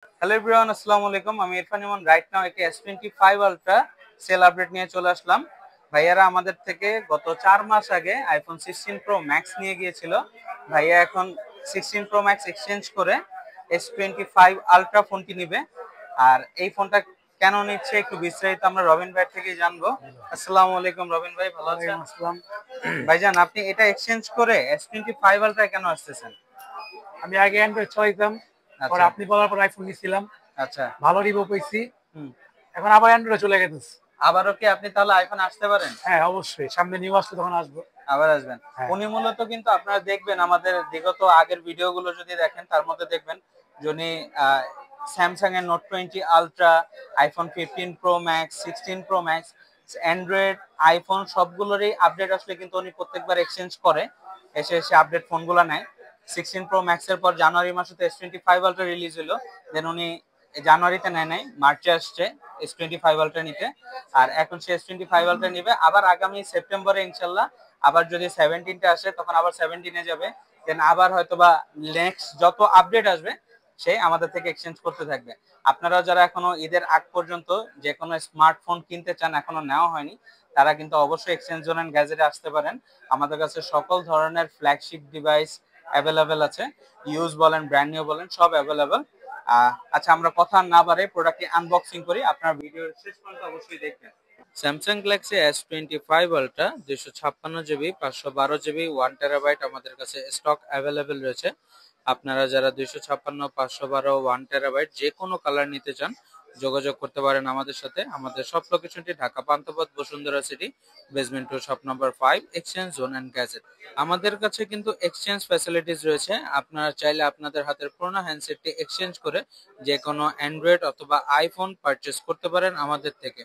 Hello everyone, আসসালামু আলাইকুম। আমি ইরফান ইমন রাইট নাও একটি S25 আলট্রা সেল আপডেট নিয়ে চলে আসলাম। ভাইয়ারা আমাদের থেকে গত 4 মাস আগে আইফোন 16 প্রো ম্যাক্স নিয়ে গিয়েছিল। ভাইয়া এখন 16 প্রো ম্যাক্স এক্সচেঞ্জ করে S25 আলট্রা ফোনটি নিবে। আর এই ফোনটা কেন নিচ্ছে একটু বিস্তারিত আমরা রবিন ভাই থেকে জানবো। আসসালামু আলাইকুম রবিন ভাই, ভালো আছেন? আসসালাম। ভাইজান, আপনি এটা এক্সচেঞ্জ করে S25 আলট্রা কেন আসতেছেন? আমি আগে অ্যান্ড্রয়েড চালাইতাম, পরে আচ্ছা আপনি বলার পর আইফোন নিছিলাম, আচ্ছা। ভালো রিভিউ পেয়েছি। হুম। এখন আবার অ্যান্ড্রয়েড চলে গেছে। আবারও কি আপনি তাহলে আইফোন আসতে পারেন? হ্যাঁ, অবশ্যই সামনে নিউ আসলে তখন আসবো। আবার আসবেন। হ্যাঁ। উনি মূলত কিন্তু আপনারা দেখবেন আমাদের বিগত আগের ভিডিওগুলো যদি দেখেন তার মধ্যে দেখবেন যিনি স্যামসাং এর Note 20 Ultra, iPhone 15 Pro Max, 16 Pro Max, Android, iPhone সবগুলোরই আপডেট আসলে কিন্তু উনি প্রত্যেকবার এক্সচেঞ্জ করে এসে এসে আপডেট ফোনগুলো নেয়। 16 প্রো ম্যাক্স এর পর জানুয়ারি মাসে তো S25 আলট্রা রিলিজ হলো, দেন উনি জানুয়ারিতে নেয় নাই, মার্চে আসছে S25 আলট্রা নিতে। আর এখন সে S25 আলট্রা নিবে, আবার আগামী সেপ্টেম্বরে ইনশাল্লাহ আবার যদি 17টা আসে তখন আবার 17-এ যাবে, দেন আবার হয়তোবা নেক্সট যত আপডেট আসবে সে আমাদের থেকে এক্সচেঞ্জ করতে থাকবে। আপনারা যারা এখনো ঈদের আগ পর্যন্ত যে কোনো স্মার্টফোন কিনতে চান, এখনো নেওয়া হয়নি, তারা কিন্তু অবশ্যই এক্সচেঞ্জ জোন এন্ড গ্যাজেটে আসতে পারেন। আমাদের কাছে সকল ধরনের ফ্ল্যাগশিপ ডিভাইস অ্যাভেলেবেল আছে, ইউজ বলেন ব্র্যান্ড নিউ বলেন সব অ্যাভেলেবেল। আচ্ছা, আমরা কথা না বাড়ে প্রোডাক্টটি আনবক্সিং করি, আপনার ভিডিও শেষ পর্যন্ত অবশ্যই দেখবেন। Samsung Galaxy S25 ultra 256 GB 512 GB 1 terabyte আমাদের কাছে স্টক অ্যাভেলেবেল রয়েছে। আপনারা যারা 256, 512, 1 টেরাবাইট যে কোনো কালার নিতে চান যোগাযোগ করতে পারেন আমাদের সাথে। আমাদের সব লোকেশনটি Dhaka Panthapath, Bashundhara City, basement 2, shop number 5, exchange zone and gadget. আমাদের কাছে কিন্তু এক্সচেঞ্জ ফ্যাসিলিটিস রয়েছে। আপনারা চাইলে আপনাদের হাতের পুরোনো হ্যান্ডসেটটি এক্সচেঞ্জ করে যে কোনো অ্যান্ড্রয়েড অথবা আইফোন পারচেস করতে পারেন আমাদের থেকে।